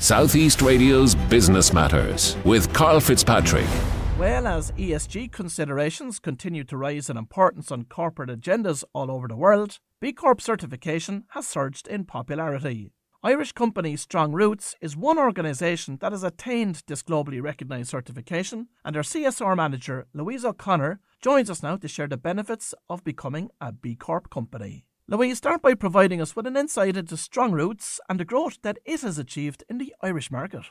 Southeast Radio's Business Matters with Karl Fitzpatrick. Well, as ESG considerations continue to rise in importance on corporate agendas all over the world, B Corp certification has surged in popularity. Irish company Strong Roots is one organisation that has attained this globally recognised certification, and their CSR manager, Louise O'Connor, joins us now to share the benefits of becoming a B Corp company. Louise, start by providing us with an insight into Strong Roots and the growth that it has achieved in the Irish market.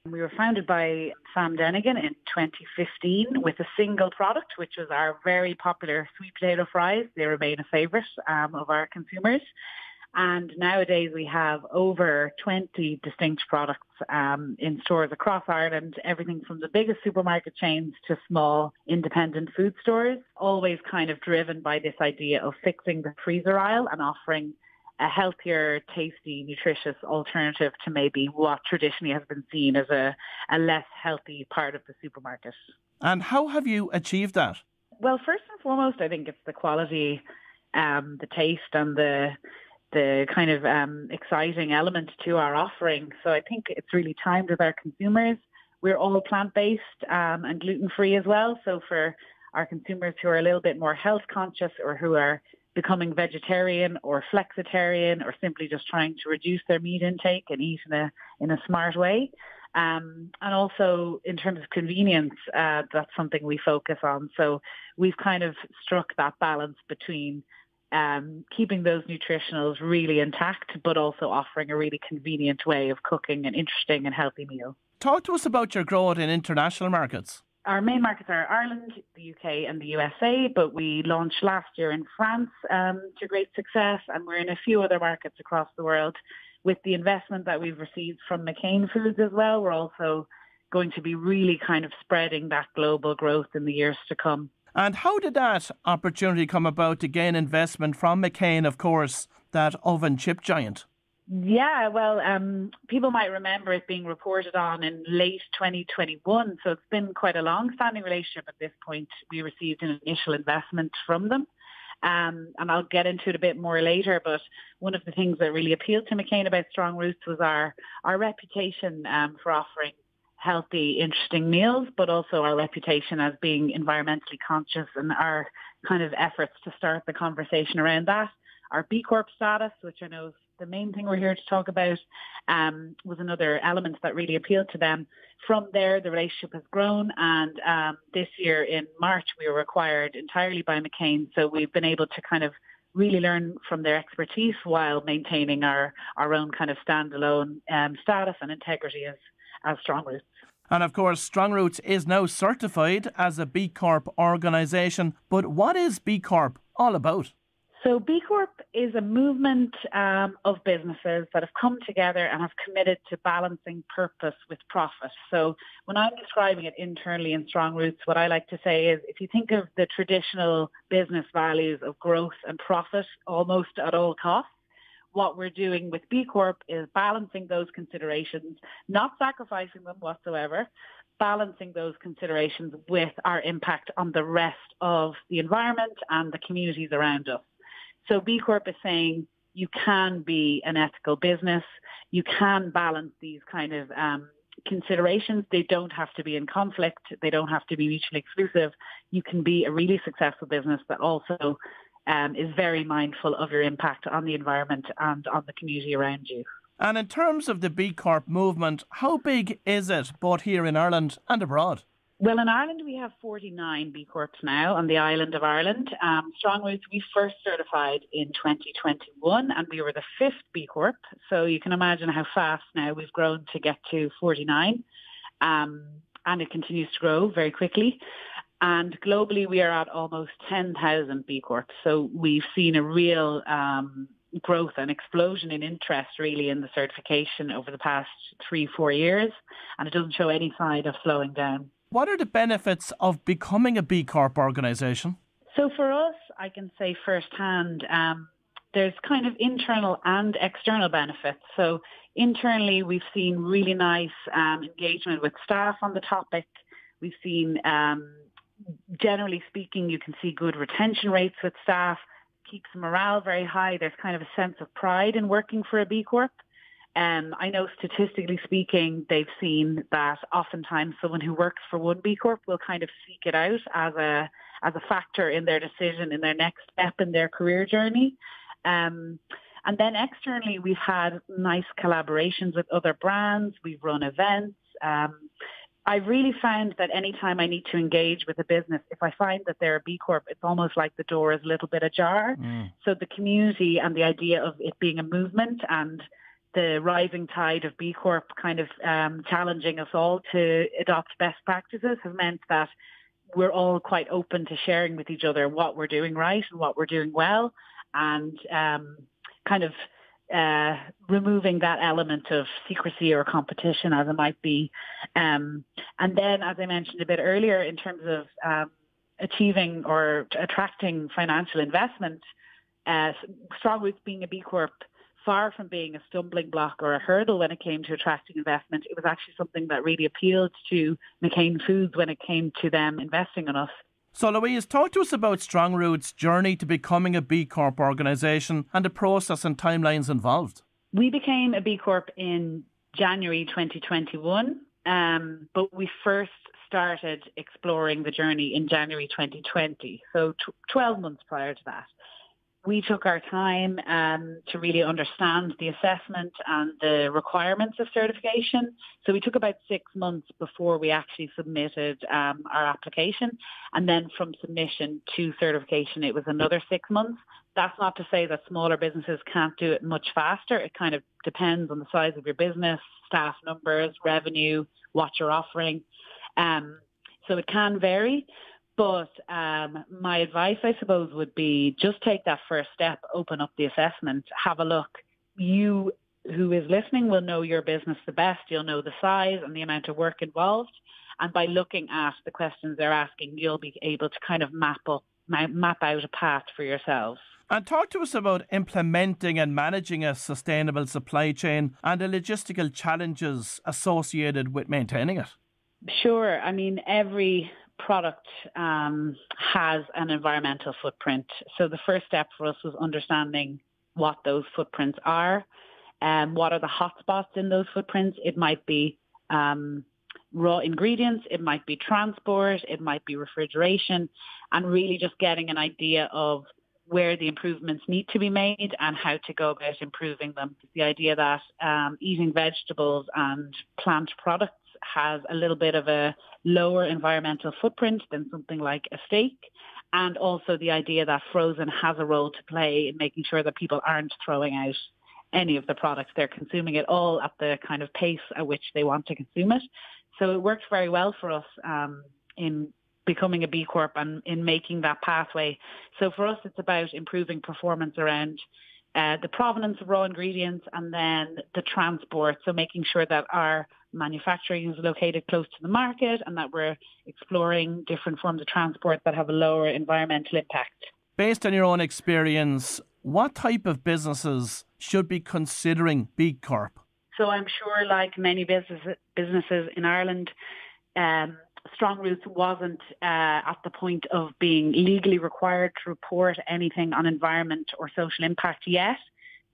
We were founded by Sam Denigan in 2015 with a single product, which was our very popular sweet potato fries. They remain a favourite of our consumers. And nowadays we have over 20 distinct products in stores across Ireland, everything from the biggest supermarket chains to small independent food stores, always kind of driven by this idea of fixing the freezer aisle and offering a healthier, tasty, nutritious alternative to maybe what traditionally has been seen as a less healthy part of the supermarket. And how have you achieved that? Well, first and foremost, I think it's the quality, the taste and the kind of exciting element to our offering. So I think it's really timed with our consumers. We're all plant-based and gluten-free as well. So for our consumers who are a little bit more health conscious or who are becoming vegetarian or flexitarian or simply just trying to reduce their meat intake and eat in a smart way. And also in terms of convenience, that's something we focus on. So we've kind of struck that balance between keeping those nutritionals really intact, but also offering a really convenient way of cooking an interesting and healthy meal. Talk to us about your growth in international markets. Our main markets are Ireland, the UK and the USA, but we launched last year in France to great success, and we're in a few other markets across the world. With the investment that we've received from McCain Foods as well, we're also going to be really kind of spreading that global growth in the years to come. And how did that opportunity come about to gain investment from McCain, of course, that oven chip giant? Yeah, well, people might remember it being reported on in late 2021. So it's been quite a long-standing relationship at this point. We received an initial investment from them. And I'll get into it a bit more later. But one of the things that really appealed to McCain about Strong Roots was our reputation for offering healthy, interesting meals, but also our reputation as being environmentally conscious and our kind of efforts to start the conversation around that. Our B Corp status, which I know is the main thing we're here to talk about, was another element that really appealed to them. From there, the relationship has grown, and this year in March, we were acquired entirely by McCain. So we've been able to kind of really learn from their expertise while maintaining our own kind of standalone status and integrity as Strong Roots. And of course, Strong Roots is now certified as a B Corp organisation. But what is B Corp all about? So B Corp is a movement of businesses that have come together and have committed to balancing purpose with profit. So when I'm describing it internally in Strong Roots, what I like to say is if you think of the traditional business values of growth and profit almost at all costs, what we're doing with B Corp is balancing those considerations, not sacrificing them whatsoever, balancing those considerations with our impact on the rest of the environment and the communities around us. So B Corp is saying you can be an ethical business, you can balance these kind of considerations. They don't have to be in conflict, they don't have to be mutually exclusive. You can be a really successful business that also is very mindful of your impact on the environment and on the community around you. And in terms of the B Corp movement, how big is it both here in Ireland and abroad? Well, in Ireland, we have 49 B Corps now on the island of Ireland. Strong Roots, we first certified in 2021 and we were the 5th B Corp. So you can imagine how fast now we've grown to get to 49. And it continues to grow very quickly. And globally, we are at almost 10,000 B Corps. So we've seen a real growth and explosion in interest really in the certification over the past 3-4 years. And it doesn't show any sign of slowing down. What are the benefits of becoming a B Corp organisation? So for us, I can say firsthand, there's kind of internal and external benefits. So internally, we've seen really nice engagement with staff on the topic. We've seen, generally speaking, you can see good retention rates with staff, keeps morale very high. There's kind of a sense of pride in working for a B Corp. I know statistically speaking, they've seen that oftentimes someone who works for one B Corp will kind of seek it out as a factor in their decision, in their next step in their career journey. And then externally, we've had nice collaborations with other brands. We've run events. I've really found that anytime I need to engage with a business, if I find that they're a B Corp, it's almost like the door is a little bit ajar. So the community and the idea of it being a movement and the rising tide of B Corp kind of challenging us all to adopt best practices has meant that we're all quite open to sharing with each other what we're doing right and what we're doing well, and kind of removing that element of secrecy or competition as it might be. And then, as I mentioned a bit earlier, in terms of achieving or attracting financial investment, Strong Roots being a B Corp, far from being a stumbling block or a hurdle when it came to attracting investment, it was actually something that really appealed to McCain Foods when it came to them investing in us. So Louise, talk to us about Strong Roots' journey to becoming a B Corp organisation and the process and timelines involved. We became a B Corp in January 2021, but we first started exploring the journey in January 2020, so 12 months prior to that. We took our time to really understand the assessment and the requirements of certification. So we took about 6 months before we actually submitted our application. And then from submission to certification, it was another 6 months. That's not to say that smaller businesses can't do it much faster. It kind of depends on the size of your business, staff numbers, revenue, what you're offering. So it can vary. But my advice, I suppose, would be just take that first step, open up the assessment, have a look. You who is listening will know your business the best. You'll know the size and the amount of work involved. And by looking at the questions they're asking, you'll be able to kind of map out a path for yourselves. And talk to us about implementing and managing a sustainable supply chain and the logistical challenges associated with maintaining it. Sure. I mean, every product has an environmental footprint. So the first step for us was understanding what those footprints are and what are the hotspots in those footprints. It might be raw ingredients, it might be transport, it might be refrigeration, and really just getting an idea of where the improvements need to be made and how to go about improving them. The idea that eating vegetables and plant products has a little bit of a lower environmental footprint than something like a steak. And also the idea that frozen has a role to play in making sure that people aren't throwing out any of the products. They're consuming it all at the kind of pace at which they want to consume it. So it worked very well for us in becoming a B Corp and in making that pathway. So for us, it's about improving performance around the provenance of raw ingredients and then the transport. So making sure that our manufacturing is located close to the market and that we're exploring different forms of transport that have a lower environmental impact. Based on your own experience, what type of businesses should be considering B Corp? So I'm sure, like many businesses in Ireland, Strong Roots wasn't at the point of being legally required to report anything on environment or social impact yet.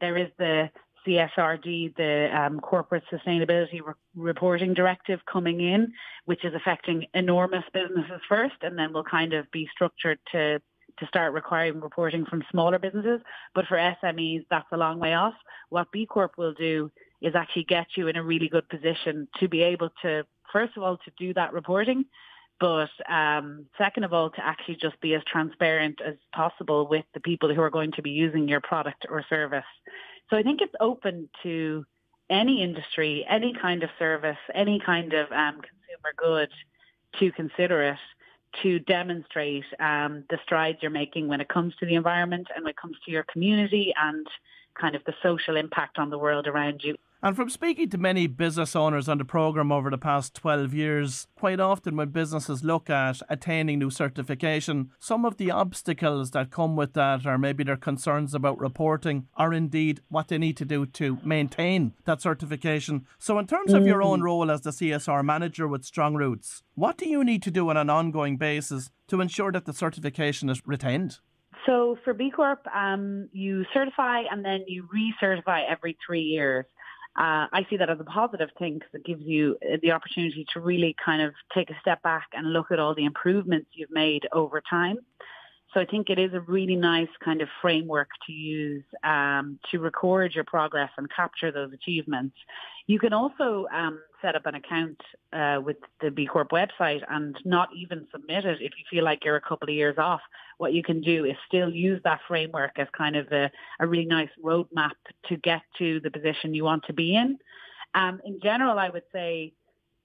There is the CSRD, the Corporate Sustainability Reporting Directive coming in, which is affecting enormous businesses first, and then will kind of be structured to start requiring reporting from smaller businesses. But for SMEs, that's a long way off. What B Corp will do is actually get you in a really good position to be able to, first of all, to do that reporting, but second of all, to actually just be as transparent as possible with the people who are going to be using your product or service. So I think it's open to any industry, any kind of service, any kind of consumer good to consider it, to demonstrate the strides you're making when it comes to the environment and when it comes to your community and kind of the social impact on the world around you. And from speaking to many business owners on the programme over the past 12 years, quite often when businesses look at attaining new certification, some of the obstacles that come with that, or maybe their concerns about reporting, are indeed what they need to do to maintain that certification. So in terms of your own role as the CSR manager with Strong Roots, what do you need to do on an ongoing basis to ensure that the certification is retained? So for B Corp, you certify and then you recertify every 3 years. I see that as a positive thing because it gives you the opportunity to really kind of take a step back and look at all the improvements you've made over time. So I think it is a really nice kind of framework to use to record your progress and capture those achievements. You can also set up an account with the B Corp website and not even submit it if you feel like you're a couple of years off. What you can do is still use that framework as kind of a really nice roadmap to get to the position you want to be in. In general, I would say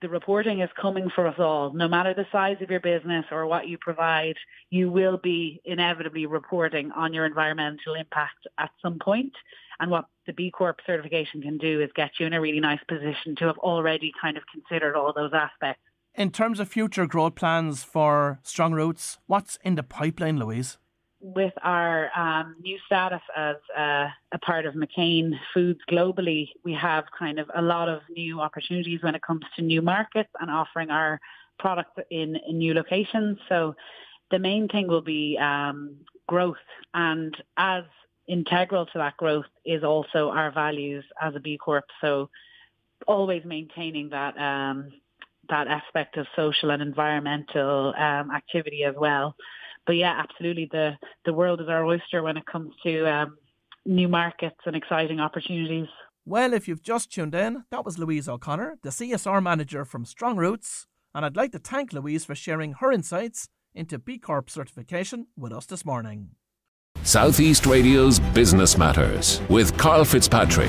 the reporting is coming for us all. No matter the size of your business or what you provide, you will be inevitably reporting on your environmental impact at some point. And what the B Corp certification can do is get you in a really nice position to have already kind of considered all those aspects. In terms of future growth plans for Strong Roots, what's in the pipeline, Louise? With our new status as a part of McCain Foods globally, we have kind of a lot of new opportunities when it comes to new markets and offering our products in new locations. So the main thing will be growth, and as integral to that growth is also our values as a B Corp. So always maintaining that aspect of social and environmental activity as well. But yeah, absolutely, the world is our oyster when it comes to new markets and exciting opportunities. Well, if you've just tuned in, that was Louise O'Connor, the CSR manager from Strong Roots, and I'd like to thank Louise for sharing her insights into B Corp certification with us this morning. Southeast Radio's Business Matters with Karl Fitzpatrick.